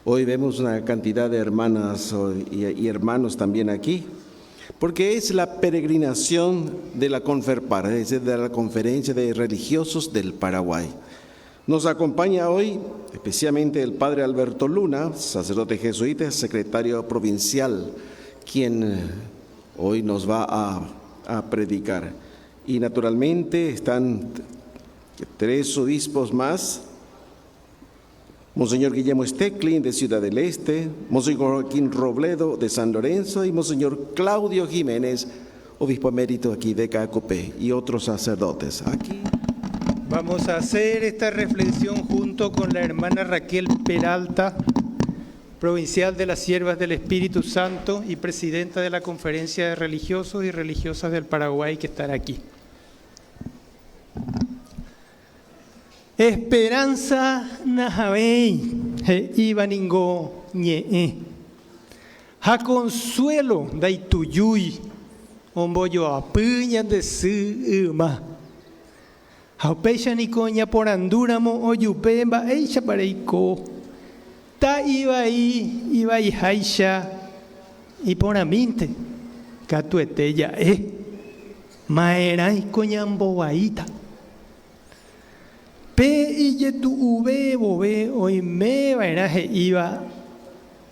Hoy vemos una cantidad de hermanas y hermanos también aquí, porque es la peregrinación de la Conferpar, es decir, de la Conferencia de Religiosos del Paraguay. Nos acompaña hoy especialmente el padre Alberto Luna, sacerdote jesuita, secretario provincial, quien hoy nos va a predicar. Y naturalmente están 3 obispos más: Monseñor Guillermo Stecklin de Ciudad del Este, Monseñor Joaquín Robledo de San Lorenzo y Monseñor Claudio Jiménez, obispo emérito aquí de Cacupé, y otros sacerdotes. Aquí vamos a hacer esta reflexión junto con la hermana Raquel Peralta, provincial de las Siervas del Espíritu Santo y presidenta de la Conferencia de Religiosos y Religiosas del Paraguay, que están aquí. Esperanza nahabei he ibaningo ñe ha consuelo daituyui omboyo apuña de su ma haupecha ni coña por andúramo oyupemba eicha pareiko ta ibai haisha y por aminte catueteya maerai coñambobaita Pe y tu ube bobe hoy me vainaje iba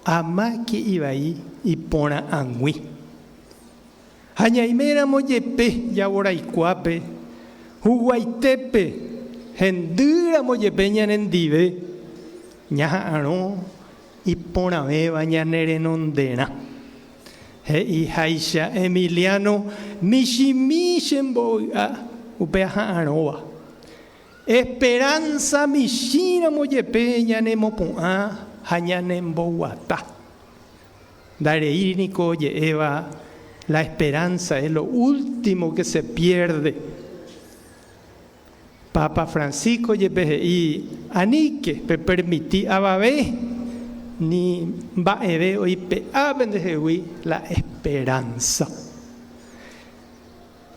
ama que iba ahí y pona angui. Hañaimera moyepe yaboraikuape, huguaitepe, hendura moyepe ñanendive, ñaja aro y pona beba ñanerenondena. Y Haisha Emiliano Mishimishemboa upeaja aroa. Esperanza mishina moyepeña nemopoa hañanemboguata. Dareínico lleva la esperanza, es lo último que se pierde. Papa Francisco y anique pe permití ababe ni baebe hoy pe abendejewi la esperanza.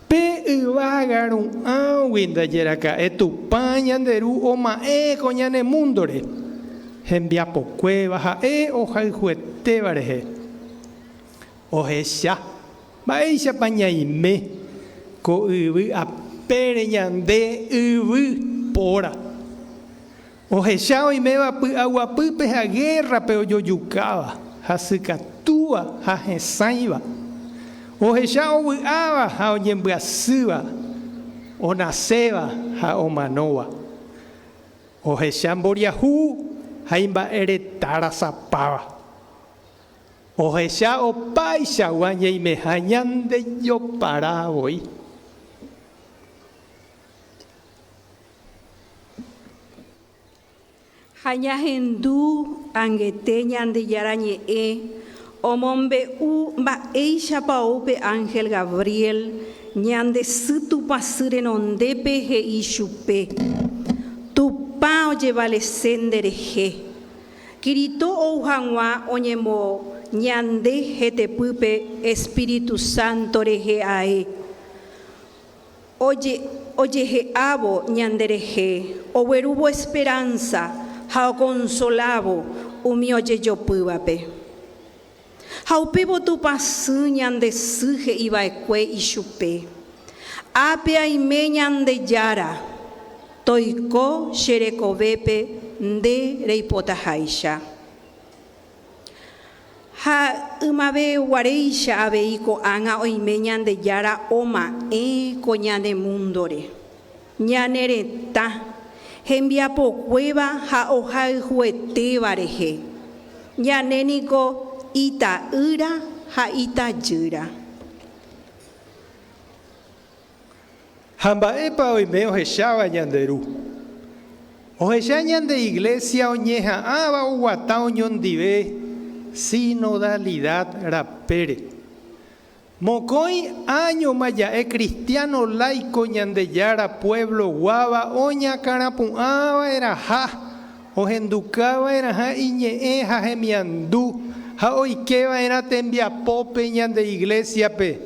Pe vagaron awinda yeraka etupañan deru oma coñane mundore enviapo cueva ja oja juete bareje ojesha baisha pañaime ko apere ñande pora ojesha hoy me va agua pupe a guerra pero yo yucaba hasikatua hajesaiva ojesha obuaba ha oyembuasiva o naseba ha omanoa ojesha mboriahu haimba eretara sapava ojesha opaisha guanyeime hañande yo para hoy hañahendu angete ñande yarañe omombe ba eisha paupe Ángel Gabriel ñande situ pasire nondepe he ishupe tu pao llevale sendereje kirito ouhangwa oñemo ñande hete pupe Espíritu Santo reje ae oye he abo ñandereje owerubo esperanza ha consolabo umi oye yo pubape Haupebo tu pasuñan de suje iba ekwe ishupe. Ape aimeñan de yara. Toiko sherekobepe de reipota haisha. Ha umabe wareisha abeiko anga oimeñan de yara oma coñan de mundore. Ñanere ta. Hembiapo cueva ha ojai juete bareje. Ñaneniko ita ira ha ita yura. Hamba epa hoy me ojeshaba ñanderu. Ojesha ñande iglesia oñeja aba uguata oñondive sinodalidad rapere. Mocoy año maya cristiano laico ñandeyara pueblo guava oña carapuaba era ja. Ojenducaba era ja iñe ja gemiandú. Ha oikeva era tembia pope ñande iglesia pe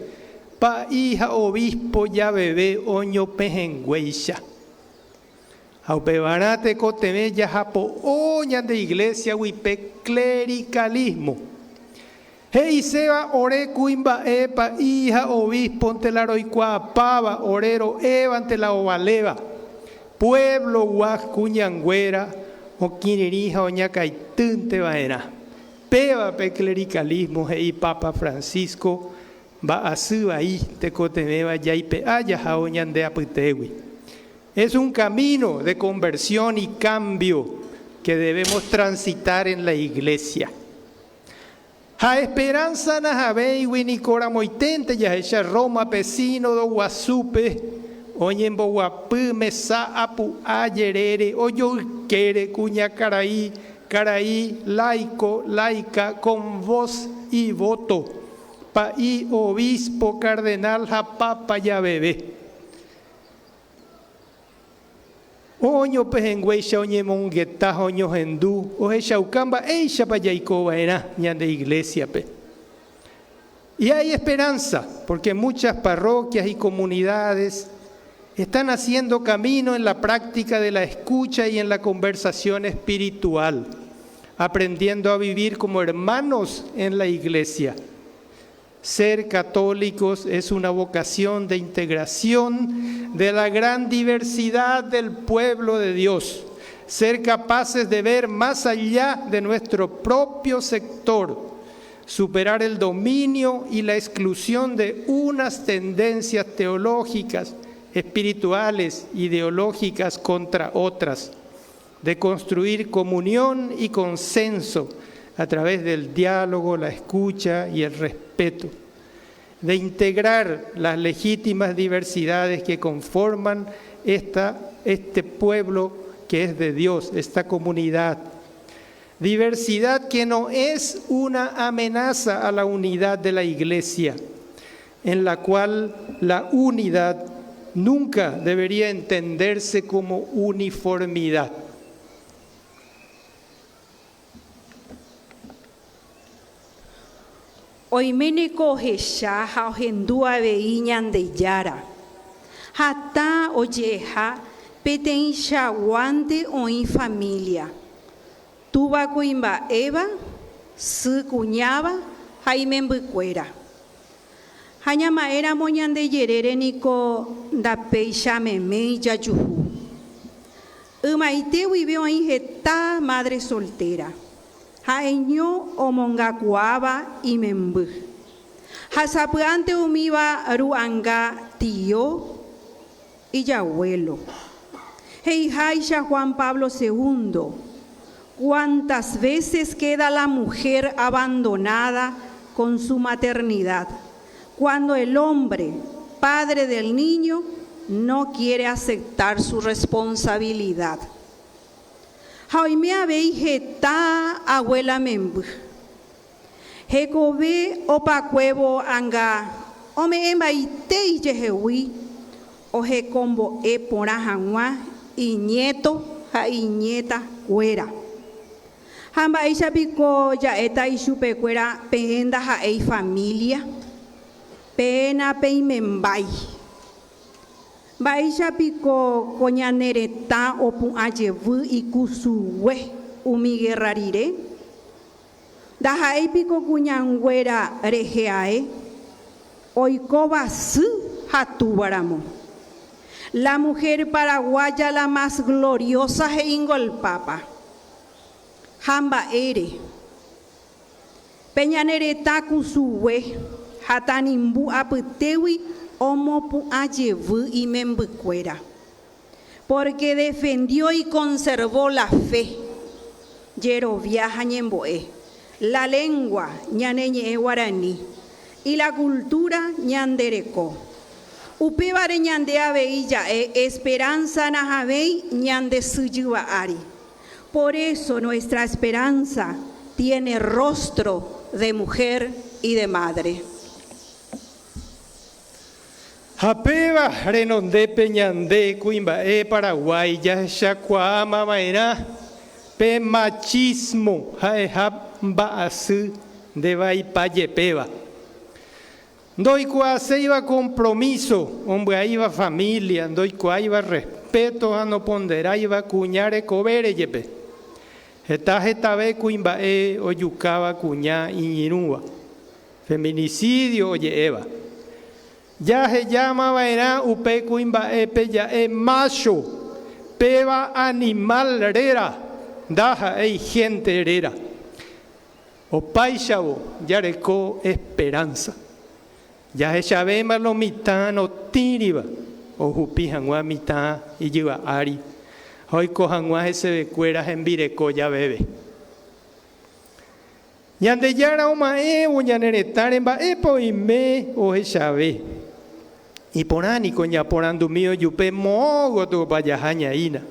pa hija obispo ya bebé oño pejengüeisha. Ha upebarate coteme ya japo o ñande iglesia huipe clericalismo. Hei seba ore kuimba epa hija obispo ante la roicuapava orero eva ante la ovaleva. Pueblo guas cuñangüera o quinirija oñacaitinte vaena. Peva pe clericalismo hei Papa Francisco va a su ahí te cotemeva ya y pe haya jaoñandea putewi. Es un camino de conversión y cambio que debemos transitar en la iglesia. A esperanza na habei winicora moitente ya ella Roma pesino do Guasupe oñembo guapı mesa apu ayerere oyo quere cuña caraí laico laica con voz y voto paí obispo cardenal japapa ya bebé. Oño pejengüeisha oñe mongueta oño hendú oje shaucamba eisha payaikoba era ñande iglesia pe. Y hay esperanza porque muchas parroquias y comunidades están haciendo camino en la práctica de la escucha y en la conversación espiritual, aprendiendo a vivir como hermanos en la iglesia. Ser católicos es una vocación de integración de la gran diversidad del pueblo de Dios. Ser capaces de ver más allá de nuestro propio sector, superar el dominio y la exclusión de unas tendencias teológicas, espirituales, ideológicas contra otras, de construir comunión y consenso a través del diálogo, la escucha y el respeto, de integrar las legítimas diversidades que conforman este pueblo que es de Dios, esta comunidad. Diversidad que no es una amenaza a la unidad de la iglesia, en la cual la unidad nunca debería entenderse como uniformidad. Oimeneko hesha ha ohendua veiñan de yara. Hata oyeja peteisha guante oin familia. Tuba cuimba eva, su cuñaba, jaime mbucuera. Hañama era moñan de yerere nico da peisha meme ya yuhu. Umaite vive oin jeta madre soltera. Haeño omongacuaba y membu. Hasapuante umiba ruanga tío y abuelo. Heijaisha Juan Pablo II. ¿Cuántas veces queda la mujer abandonada con su maternidad? Cuando el hombre, padre del niño, no quiere aceptar su responsabilidad. Jaime habei jeta abuela membu. Hekobe opacuevo anga ome embaite y yehewi o hekombo epora hanwa y nieto ha y nieta cuera. Hamba isha pico ya eta y chupe cuera penda ha ei familia pena peimembai. Baisha pico coñanereta opu ayevu y kusuwe umiguerrarire. Dahae pico cuñangüera regeae. Oikoba su hatubaramo. La mujer paraguaya la más gloriosa e ingolpapa. Hamba ere. Peñanereta kusuwe hatanimbu aputewi. Omopu ayevu y membucuera, porque defendió y conservó la fe. Yeroviaja ñemboe, la lengua ñaneñe guaraní y la cultura ñandereco. Upebare ñandea veilla esperanza najabei ñande suyuba ari. Por eso nuestra esperanza tiene rostro de mujer y de madre. Japeva renonde peñande cuimba Paraguay ya shacuama maena pe machismo jaehap baasu de vaipayepeva. Doi cuase iba compromiso, hombre iba familia, doi cua iba respeto a no ponderar iba cuñare cobere yepe. Esta vez cuimbae oyucaba cuñá iñirúa. Feminicidio oye Eva. Ya se llama vaina upe cuimbae pe ya es macho. Peba animal herera. Daja hay gente herera. O paishabo ya recó esperanza. Ya se sabemos lo mitad no tiriba. O jupi jangua mitad y lleva ari. Hoy cojanguas ese de cueras en vireco ya bebe. Yande yara o mae o yaneretar en baepo y me o sabe. Y por ani coña por ando mío yupe mogo tu payajaña ina.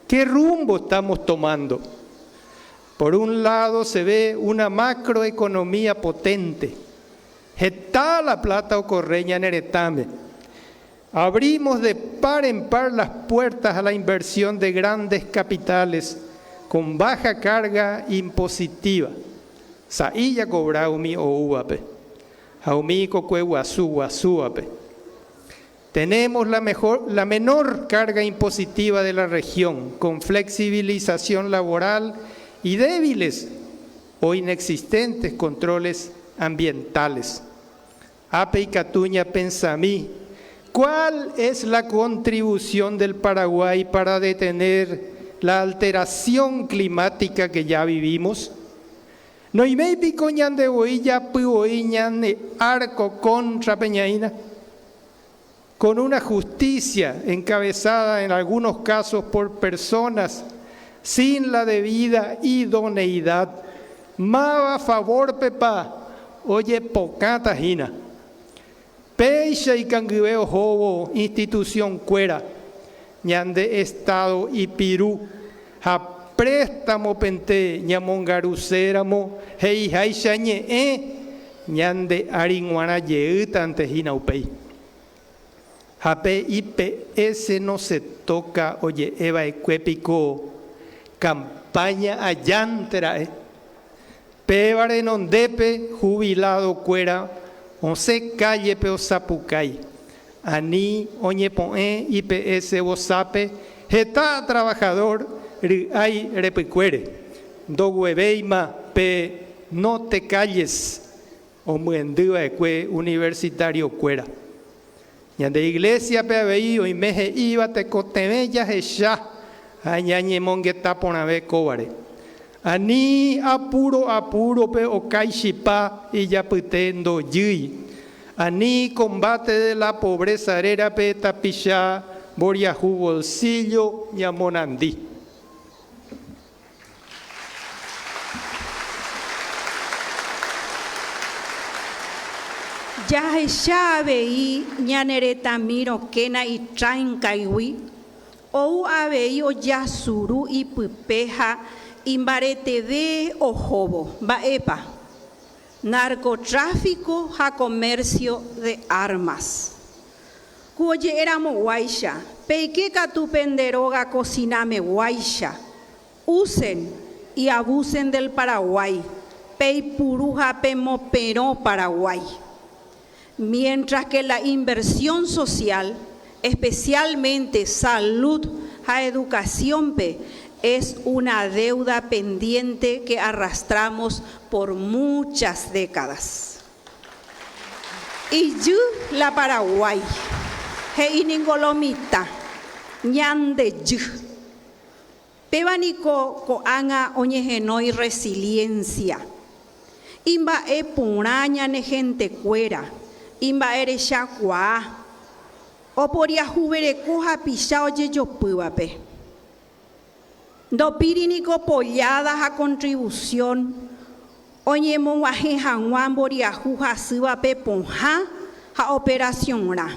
¿Qué rumbo estamos tomando? Por un lado se ve una macroeconomía potente. Está la plata o correña neretame. Abrimos de par en par las puertas a la inversión de grandes capitales con baja carga impositiva. Sailla cobraumi o uape. Jaumi cocue guasuape. Tenemos la menor carga impositiva de la región, con flexibilización laboral y débiles o inexistentes controles ambientales. Ape y Catuña pensamí. ¿Cuál es la contribución del Paraguay para detener la alteración climática que ya vivimos? No hay me picoñan de boilla, puoiñan de arco contra Peñaína. Con una justicia encabezada en algunos casos por personas sin la debida idoneidad. Mava favor pepa, oye pocata jina. Peixa y cangueo jobo institución cuera, ñande Estado y Pirú, a préstamo pente ñamongarucéramo, hei haixañe ñande aringuana yeita ante jinaupei. Jape IPS no se toca, oye Eva ecuépico, campaña allantera, Pebare nondepe, jubilado cuera, once calle peo zapucay. Ani oñepoe IPS bosape, jeta trabajador, ay repecuere. Doguebeima pe no te calles, o muendua ecue universitario cuera. Ñande iglesia pe abei o imeje iba te cotebella jecha, añañe mongueta ponabe cobare. Ani apuro pe o caixipá y ya putendo yui. Ani combate de la pobreza herera pe tapichá, boriajú bolsillo y amonandí. Ya veí ñanereta miro kena y trancaiwi, ou abei o yasuru y pupeja. Imbarete de ojobo, baepa, narcotráfico a comercio de armas. Cuye éramos guaisha, peike catupenderoga cociname guaisha, usen y abusen del Paraguay, pei puruja pemoperó Paraguay. Mientras que la inversión social, especialmente salud a educación es una deuda pendiente que arrastramos por muchas décadas. Y yo la Paraguay, he iningolomita, ñande yo. Pebanico coanga oñegenoi resiliencia. Imba e puraña ne gente cuera, imba ere chacua. O poria jubere coja pichao ye yo puape. Do pirinico polladas a contribución, oye monguaje janguan boriajuja suba peponja a operación ra.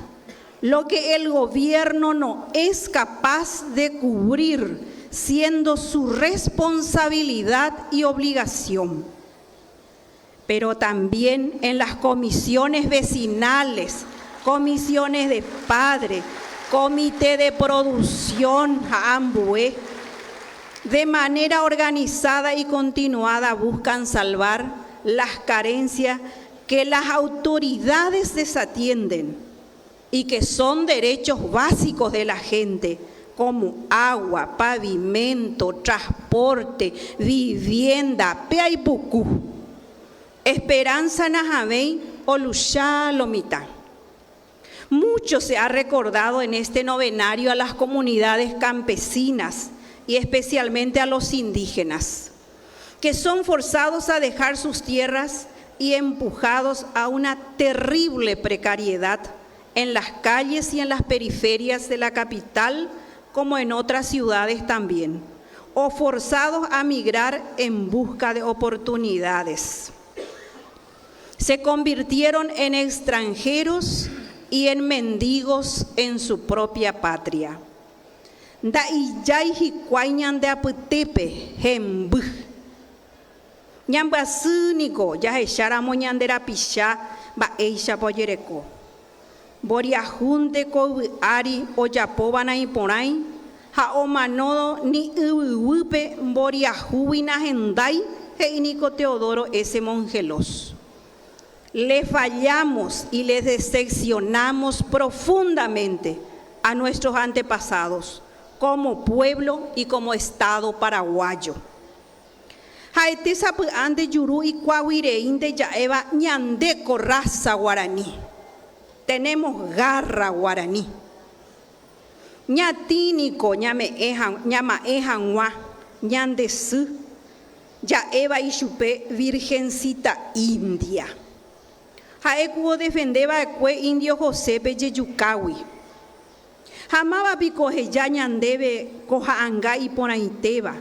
Lo que el gobierno no es capaz de cubrir, siendo su responsabilidad y obligación. Pero también en las comisiones vecinales, comisiones de padres, comité de producción a Ambué, de manera organizada y continuada buscan salvar las carencias que las autoridades desatienden y que son derechos básicos de la gente, como agua, pavimento, transporte, vivienda, peaipucú. Esperanza najabey o luchá lomita. Mucho se ha recordado en este novenario a las comunidades campesinas y especialmente a los indígenas, que son forzados a dejar sus tierras y empujados a una terrible precariedad en las calles y en las periferias de la capital, como en otras ciudades también, o forzados a migrar en busca de oportunidades. Se convirtieron en extranjeros y en mendigos en su propia patria. Da iyay hikuañan de aputepe, hembuj. Ñambasúnico, ya echara moñandera pichá, ba eisha poyereco. Boriajunte ko ari o yapobana y poray, ha omanodo ni uwupe boriajuina hendai, heinico Teodoro S. Mongelos. Le fallamos y les decepcionamos profundamente a nuestros antepasados como pueblo y como Estado paraguayo. Haete sapuande yuru y cuahuireinde ya eva ñandeco raza guaraní. Tenemos garra guaraní. Ñatínico ñama ejanwa ñandesú ya eva y chupe virgencita india. Haekuo defendeba cue indio Josepe Yeyucawi. Jamaba picoje ya ñandebe coja anga y ponaiteba.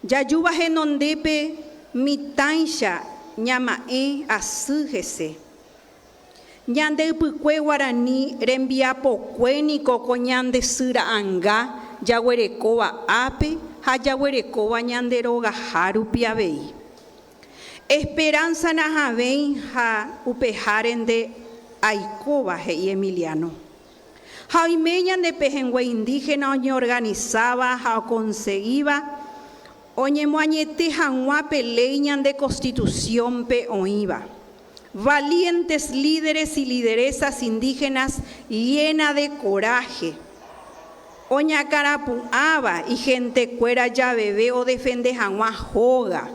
Ya yuba genondepe mitansha ñamae asújese. Ñande pukue guaraní rembiapo cuénico con ñande sura anga yaguerecoba ape ha yaguerecoba ñanderoga harupiabei. Esperanza najabey ha upejaren de Aicoba y Emiliano. Jaimeñan de pejengüe indígena oñe organizaba, ha conseguiba, oñe moañete janua peleñan de constitución pe oiba. Valientes líderes y lideresas indígenas llena de coraje. Oña carapuaba y gente cuera ya bebé o defende janua joga.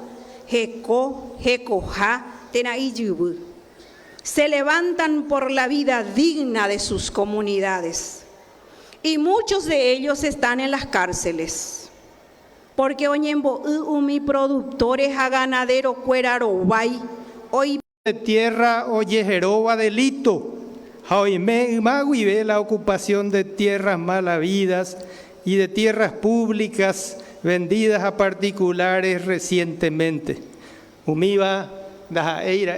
Jeco, jecoja, tenaiyubu. Se levantan por la vida digna de sus comunidades. Y muchos de ellos están en las cárceles. Porque oñembo umi productores a ganadero cuerarobay, hoy de tierra oye jeroba delito. Jaime ve la ocupación de tierras malavidas y de tierras públicas vendidas a particulares recientemente. Umiva da eira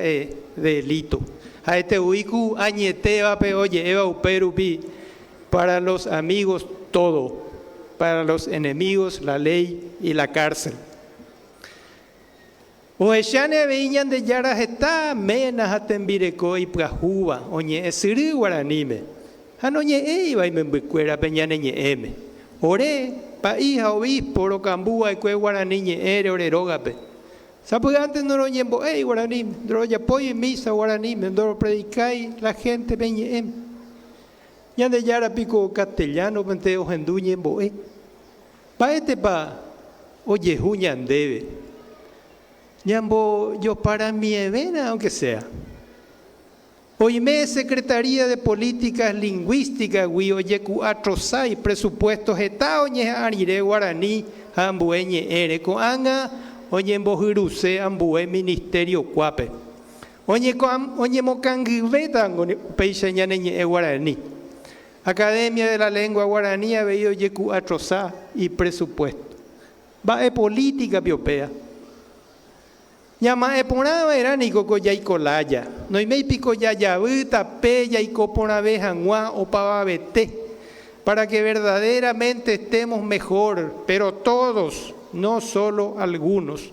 delito. A este uiku añeteba pe oye eva uperupi. Para los amigos todo, para los enemigos la ley y la cárcel. Oeshane viñan de yaras está menas atembireco y prajuba oñe esiri guaranime. Anoñe eiba y membecuera peñane eme. Ore pa hija obispo rocambúa y cue guaraniñe ere orerogape. Sabe antes no lo ñembo guaraní, no ya apoye misa guaraní, no lo predicáis la gente peñe ya de yara pico castellano pente ojendu ñembo pa este pa oye juñan debe ñambo yo para mi evena aunque sea. Oime Secretaría de Políticas Lingüísticas wi oye ku atrozai presupuestos eta oñe arire guaraní ambueñe ere ko anga oñe mbojiruse ambue ministerio cuape oñe mocangiveta peiseñaneñe guaraní Academia de la Lengua Guaraní había oye ku atrozá y presupuesto va política piopea. Llama eponaba era ni coco ya y colaya. No hay me pico ya yabuta, peya y copona bejanua o pavabete. Para que verdaderamente estemos mejor, pero todos, no solo algunos.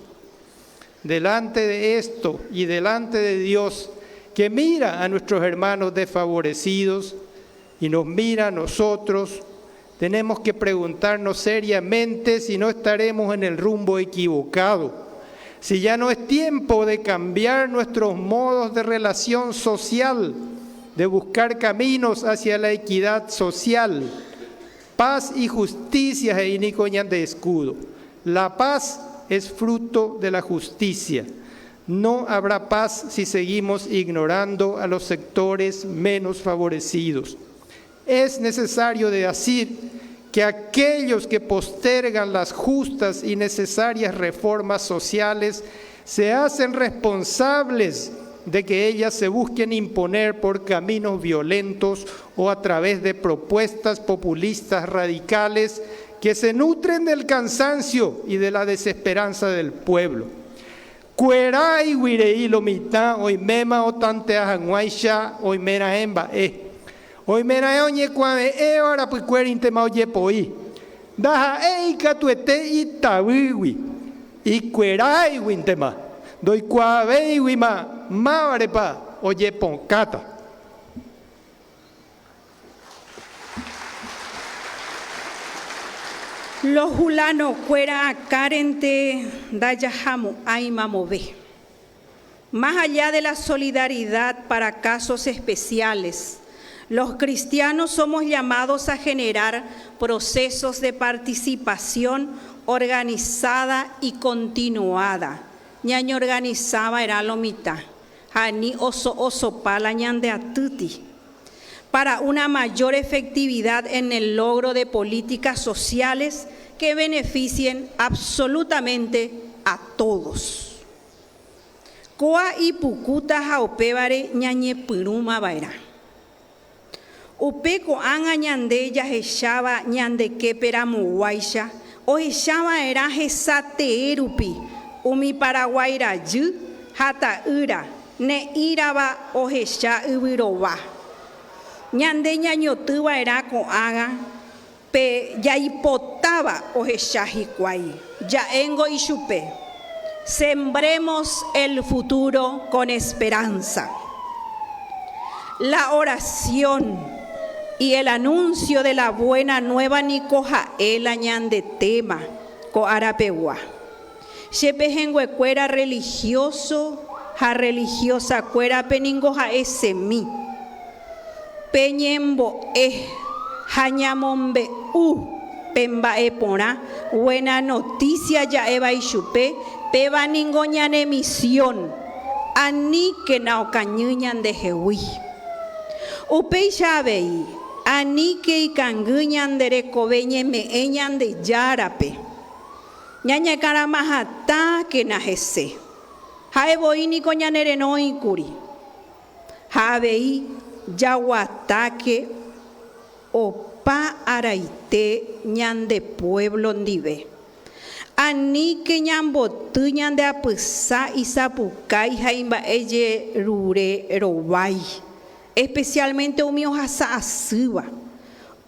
Delante de esto y delante de Dios, que mira a nuestros hermanos desfavorecidos y nos mira a nosotros, tenemos que preguntarnos seriamente si no estaremos en el rumbo equivocado. Si ya no es tiempo de cambiar nuestros modos de relación social, de buscar caminos hacia la equidad social, paz y justicia heinico ñande escudo. La paz es fruto de la justicia. No habrá paz si seguimos ignorando a los sectores menos favorecidos. Es necesario decir que aquellos que postergan las justas y necesarias reformas sociales se hacen responsables de que ellas se busquen imponer por caminos violentos o a través de propuestas populistas radicales que se nutren del cansancio y de la desesperanza del pueblo. Cueray wirei lo mitad hoy mema o tante ajanguaisha hoy mera emba hoy mera oñe cuave ahora pues cuerin tema oye poi daja eika tuete itawiwi y cueray wintema doy cuave wima mawarepa oye poncata. Los julanos cuera carente dayahamu aimamove. Más allá de la solidaridad para casos especiales, los cristianos somos llamados a generar procesos de participación organizada y continuada. Ñaño organizaba era lo mitad. Hani oso pala ñande atuti. Para una mayor efectividad en el logro de políticas sociales que beneficien absolutamente a todos. Koa y pukuta jaupevare ñañe puruma baira. Upeko anga ñande ya hechaba ñande kepera muwaisha o hechaba era jesate erupi umi paraguaira yu hata ura ne iraba o hecha ubiroba. Ñande ñañotuba era con haga, pe ya hipotaba o hechajikuay, ya engo y chupe. Sembremos el futuro con esperanza. La oración y el anuncio de la buena nueva ni coja el ñande tema co arapegua. Chepejengüe cuera religioso, ja religiosa cuera peningoja ese mi. Peñembo jañamombe pemba epora buena noticia ya eva y chupe peba ningoñan emisión ani que naocañuñan de jehui upei chavei ani que icanguñan de recoveñe me eñan de yarape ñaña caramajata que najese jaeboini coñanereno curi javei yaguataque opa araite ñande pueblo ndive ani que ñambotu ñande apysa y sapukai jaimba eye rure robai especialmente umio hasa asyva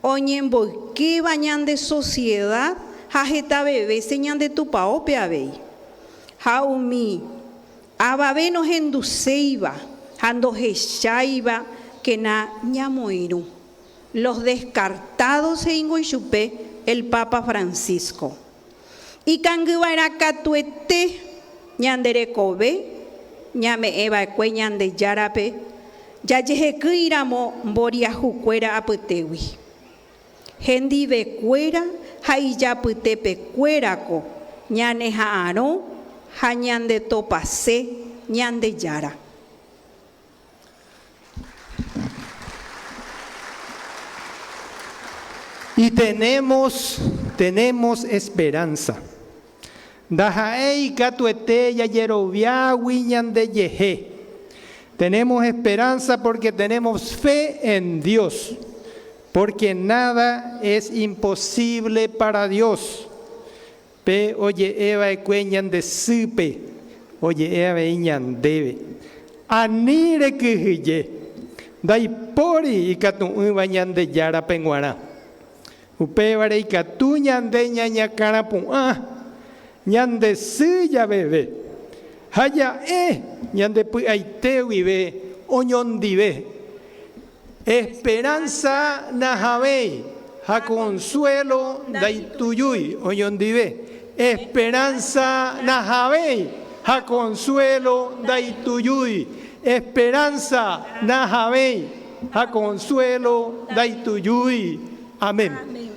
oñemboikéva ñande sociedad jajeta bebé ñande tupaope avei jaumi avabe nos enduseiva jando hechaiva que na ñamoiru, los descartados e ingoyupe el Papa Francisco. Y canguba era catuete ñanderekobe, ñame eva cue ñande yarape, ya yejequiramo boria jucuera aputewi. Hendi becuera, jaiyapitepe cueraco, ñane jaaro, jañande topase, ñande yara. Y tenemos esperanza. Dajaei katuete ya yerobia wiñan de yeje. Tenemos esperanza porque tenemos fe en Dios. Porque nada es imposible para Dios. Pe oye eva ecueñan de sipe. Oye eva iñan debe. Anire que dai pori y katu bañan de yara penguara. Upevare y katu ñande ñaña carapu ñande silla bebé haya ñande pu aite vive oñondive esperanza najabei ha consuelo daituyui oñondive esperanza najabei ha consuelo daituyui esperanza najabei ha consuelo daituyui amén.